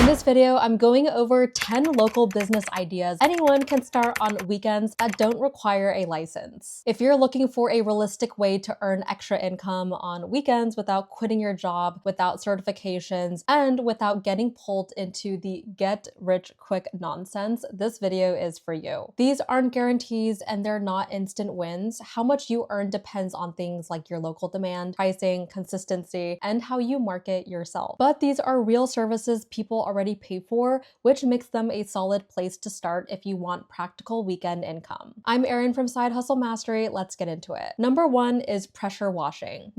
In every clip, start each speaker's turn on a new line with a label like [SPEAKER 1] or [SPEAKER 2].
[SPEAKER 1] this video, I'm going over 10 local business ideas anyone can start on weekends that don't require a license. If you're looking for a realistic way to earn extra income on weekends without quitting your job, without certifications, and without getting pulled into the get-rich-quick nonsense, this video is for you. These aren't guarantees and they're not instant wins. How much you earn depends on things like your local demand, pricing, consistency, and how you market yourself. But these are real services people already pay for, which makes them a solid place to start if you want practical weekend income. I'm Erin from Side Hustle Mastery. Let's get into it. Number one is pressure washing.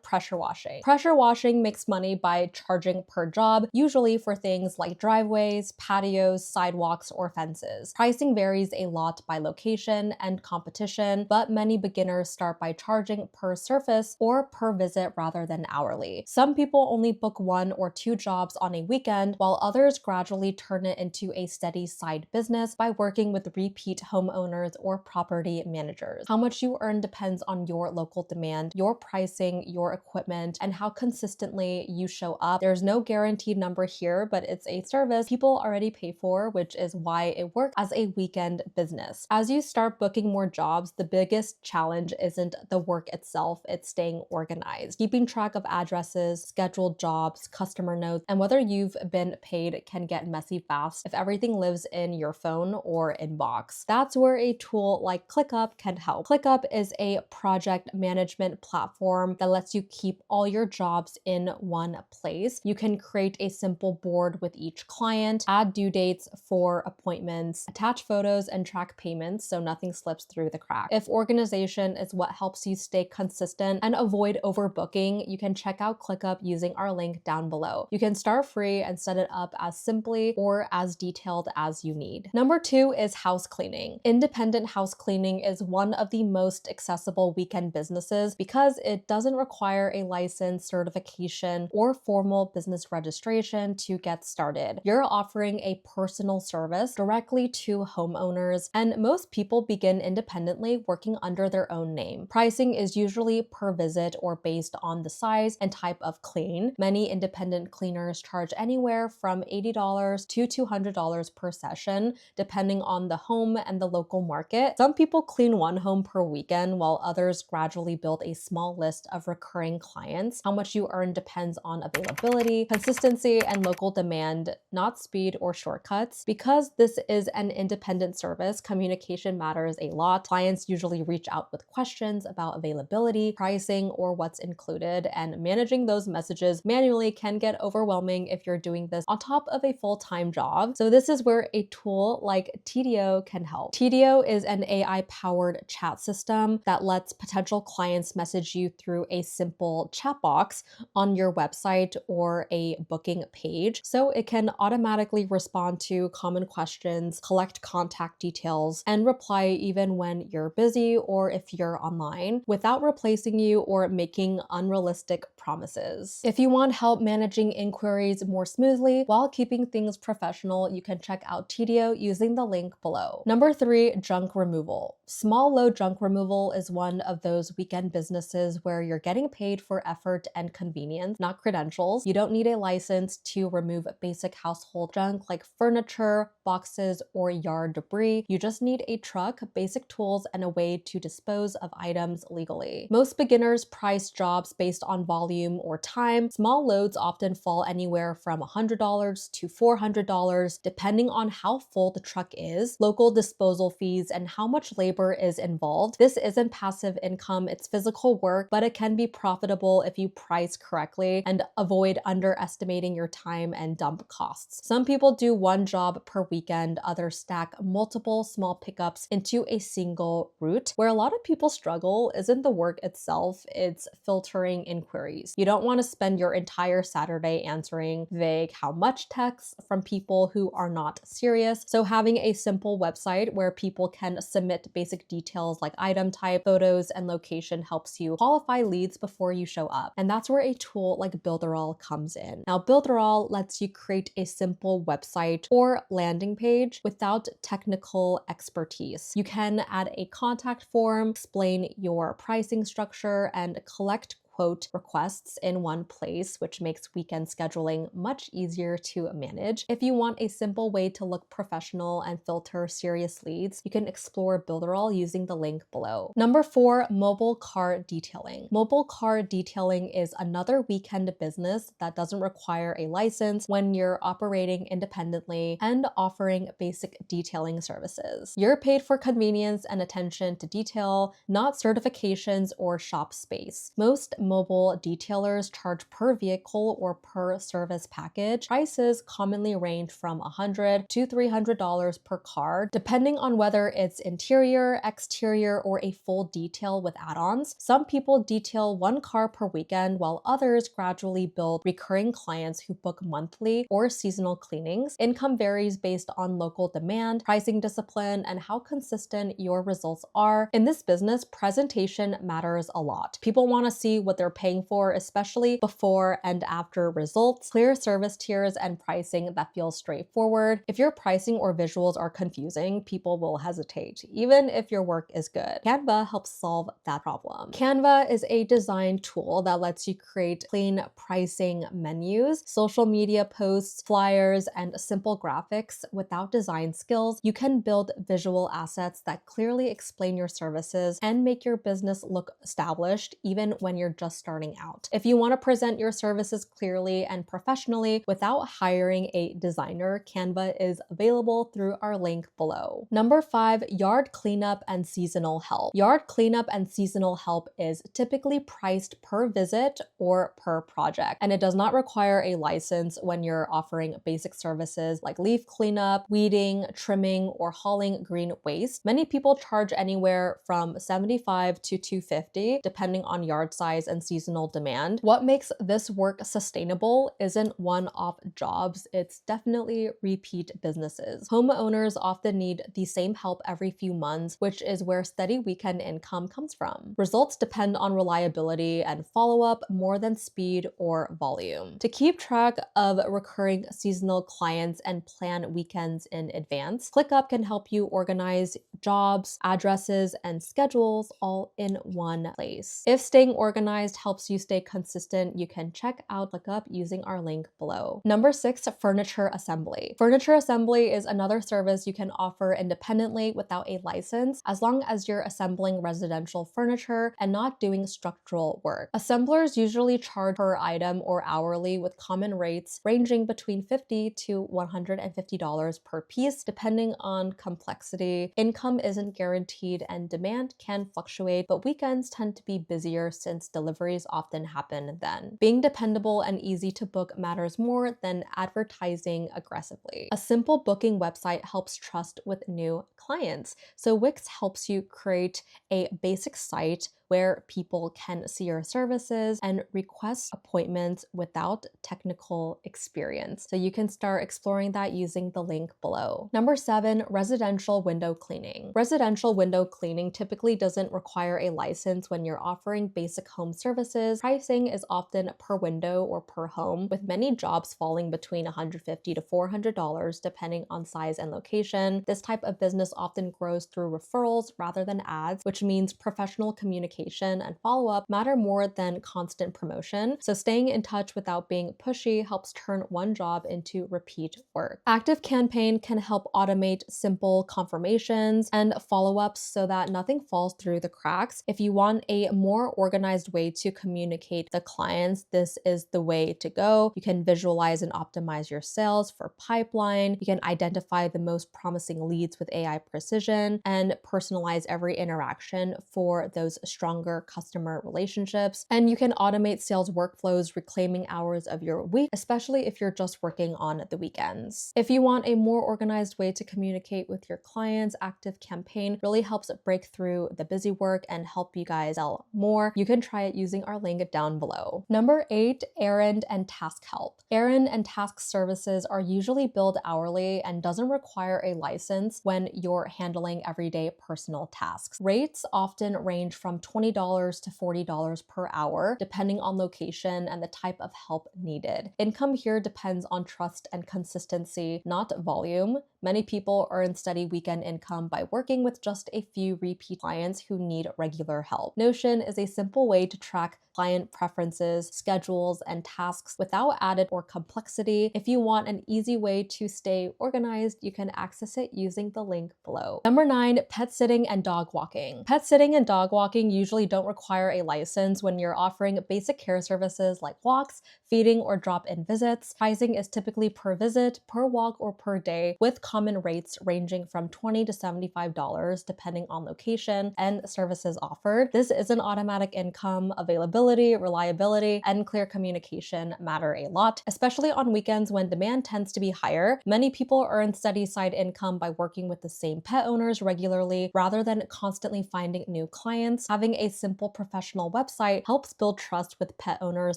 [SPEAKER 1] Pressure washing. Pressure washing makes money by charging per job, usually for things like driveways, patios, sidewalks, or fences. Pricing varies a lot by location and competition, but many beginners start by charging per surface or per visit rather than hourly. Some people only book 1 or 2 jobs on a weekend, while others gradually turn it into a steady side business by working with repeat homeowners or property managers. How much you earn depends on your local demand, your pricing, your equipment, and how consistently you show up. There's no guaranteed number here, but it's a service people already pay for, which is why it works as a weekend business. As you start booking more jobs, the biggest challenge isn't the work itself, it's staying organized. Keeping track of addresses, scheduled jobs, customer notes, and whether you've been paid can get messy fast if everything lives in your phone or inbox. That's where a tool like ClickUp can help. ClickUp is a project management platform that lets you keep all your jobs in one place. You can create a simple board with each client, add due dates for appointments, attach photos, and track payments so nothing slips through the cracks. If organization is what helps you stay consistent and avoid overbooking, you can check out ClickUp using our link down below. You can start free and set it up as simply or as detailed as you need. Number 2 is house cleaning. Independent house cleaning is one of the most accessible weekend businesses because it doesn't require a license, certification, or formal business registration to get started. You're offering a personal service directly to homeowners, and most people begin independently working under their own name. Pricing is usually per visit or based on the size and type of clean. Many independent cleaners charge anywhere from $80 to $200 per session, depending on the home and the local market. Some people clean one home per weekend, while others gradually build a small list of recurring clients. How much you earn depends on availability, consistency, and local demand, not speed or shortcuts. Because this is an independent service, communication matters a lot. Clients usually reach out with questions about availability, pricing, or what's included, and managing those messages manually can get overwhelming if you're doing this on top of a full-time job. So this is where a tool like TDO can help. TDO is an AI-powered chat system that lets potential clients message you through a simple chat box on your website or a booking page, so it can automatically respond to common questions, collect contact details, and reply even when you're busy or if you're online, without replacing you or making unrealistic promises. If you want help managing inquiries more smoothly while keeping things professional, you can check out TDO using the link below. Number 3, junk removal. Small load junk removal is one of those weekend businesses where you're getting paid for effort and convenience, not credentials. You don't need a license to remove basic household junk like furniture, boxes, or yard debris. You just need a truck, basic tools, and a way to dispose of items legally. Most beginners price jobs based on volume or time. Small loads often fall anywhere from $100 to $400, depending on how full the truck is, local disposal fees, and how much labor is involved. This isn't passive income, it's physical work, but it can be profitable if you price correctly and avoid underestimating your time and dump costs. Some people do one job per weekend, others stack multiple small pickups into a single route. Where a lot of people struggle isn't the work itself, it's filtering inquiries. You don't want to spend your entire Saturday answering vague how much texts from people who are not serious. So having a simple website where people can submit basic details like item type, photos, and location helps you qualify leads before you show up. And that's where a tool like Builderall comes in. Now, Builderall lets you create a simple website or landing page without technical expertise. You can add a contact form, explain your pricing structure, and collect quote requests in one place, which makes weekend scheduling much easier to manage. If you want a simple way to look professional and filter serious leads, you can explore Builderall using the link below. Number 4, mobile car detailing. Mobile car detailing is another weekend business that doesn't require a license when you're operating independently and offering basic detailing services. You're paid for convenience and attention to detail, not certifications or shop space. Most mobile detailers charge per vehicle or per service package. Prices commonly range from $100 to $300 per car, depending on whether it's interior, exterior, or a full detail with add-ons. Some people detail one car per weekend, while others gradually build recurring clients who book monthly or seasonal cleanings. Income varies based on local demand, pricing discipline, and how consistent your results are. In this business, presentation matters a lot. People want to see what they're paying for, especially before and after results. Clear service tiers and pricing that feels straightforward. If your pricing or visuals are confusing, people will hesitate, even if your work is good. Canva helps solve that problem. Canva is a design tool that lets you create clean pricing menus, social media posts, flyers, and simple graphics. Without design skills, you can build visual assets that clearly explain your services and make your business look established even when you're just starting out. If you want to present your services clearly and professionally without hiring a designer, Canva is available through our link below. Number 5, yard cleanup and seasonal help. Yard cleanup and seasonal help is typically priced per visit or per project, and it does not require a license when you're offering basic services like leaf cleanup, weeding, trimming, or hauling green waste. Many people charge anywhere from $75 to $250, depending on yard size and seasonal demand. What makes this work sustainable isn't one-off jobs, it's definitely repeat businesses. Homeowners often need the same help every few months, which is where steady weekend income comes from. Results depend on reliability and follow-up more than speed or volume. To keep track of recurring seasonal clients and plan weekends in advance, ClickUp can help you organize jobs, addresses, and schedules all in one place. If staying organized helps you stay consistent, you can check out ClickUp using our link below. Number 6, furniture assembly. Furniture assembly is another service you can offer independently without a license, as long as you're assembling residential furniture and not doing structural work. Assemblers usually charge per item or hourly, with common rates ranging between $50 to $150 per piece, depending on complexity. Income isn't guaranteed and demand can fluctuate, but weekends tend to be busier since deliveries often happen then. Being dependable and easy to book matters more than advertising aggressively. A simple booking website helps trust with new clients. So Wix helps you create a basic site where people can see your services and request appointments without technical experience. So you can start exploring that using the link below. Number 7, residential window cleaning. Residential window cleaning typically doesn't require a license when you're offering basic home services. Pricing is often per window or per home, with many jobs falling between $150 to $400 depending on size and location. This type of business often grows through referrals rather than ads, which means professional communication and follow-up matter more than constant promotion. So staying in touch without being pushy helps turn one job into repeat work. ActiveCampaign can help automate simple confirmations and follow-ups so that nothing falls through the cracks. If you want a more organized way to communicate with the clients, this is the way to go. You can visualize and optimize your sales for pipeline. You can identify the most promising leads with AI precision and personalize every interaction for those stronger customer relationships. And you can automate sales workflows, reclaiming hours of your week, especially if you're just working on the weekends. If you want a more organized way to communicate with your clients, ActiveCampaign really helps break through the busy work and help you guys sell more. You can try it using our link down below. Number 8, Errand and Task Help. Errand and task services are usually billed hourly and doesn't require a license when you're handling everyday personal tasks. Rates often range from $20 to $40 per hour, depending on location and the type of help needed. Income here depends on trust and consistency, not volume. Many people earn steady weekend income by working with just a few repeat clients who need regular help. Notion is a simple way to track client preferences, schedules, and tasks without added or complexity. If you want an easy way to stay organized, you can access it using the link below. Number 9, pet sitting and dog walking. Pet sitting and dog walking usually don't require a license when you're offering basic care services like walks, feeding, or drop-in visits. Pricing is typically per visit, per walk, or per day, with common rates ranging from $20 to $75 depending on location and services offered. This isn't automatic income. Availability, reliability, and clear communication matter a lot, especially on weekends when demand tends to be higher. Many people earn steady side income by working with the same pet owners regularly rather than constantly finding new clients. Having a simple professional website helps build trust with pet owners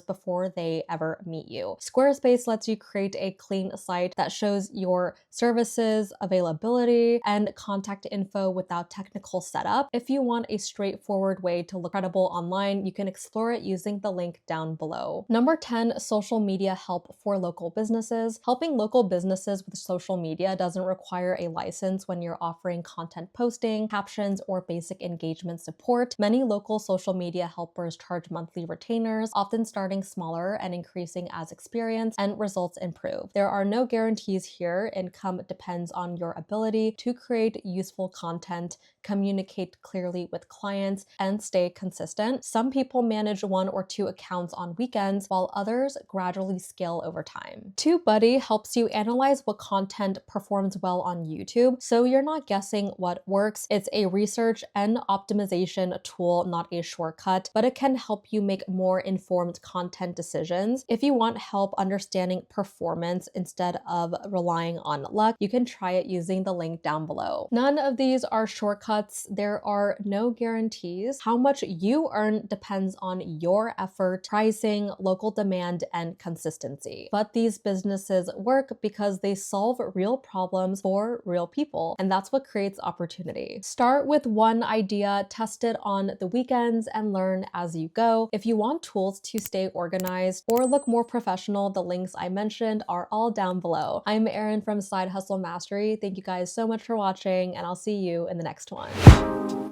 [SPEAKER 1] before they ever meet you. Squarespace lets you create a clean site that shows your services, availability, and contact info without technical setup. If you want a straightforward way to look credible online, you can explore it using the link down below. Number 10, social media help for local businesses. Helping local businesses with social media doesn't require a license when you're offering content posting, captions, or basic engagement support. Many local social media helpers charge monthly retainers, often starting smaller and increasing as experience and results improve. There are no guarantees here. Income depends on your ability to create useful content, communicate clearly with clients, and stay consistent. Some people manage 1 or 2 accounts on weekends, while others gradually scale over time. TubeBuddy helps you analyze what content performs well on YouTube, so you're not guessing what works. It's a research and optimization tool, not a shortcut, but it can help you make more informed content decisions. If you want help understanding performance instead of relying on luck, you can try it using the link down below. None of these are shortcuts. There are no guarantees. How much you earn depends on your effort, pricing, local demand, and consistency. But these businesses work because they solve real problems for real people, and that's what creates opportunity. Start with one idea, test it on the weekends, and learn as you go. If you want tools to stay organized or look more professional, the links I mentioned are all down below. I'm Erin from Side Hustle Mastery. Thank you guys so much for watching, and I'll see you in the next one.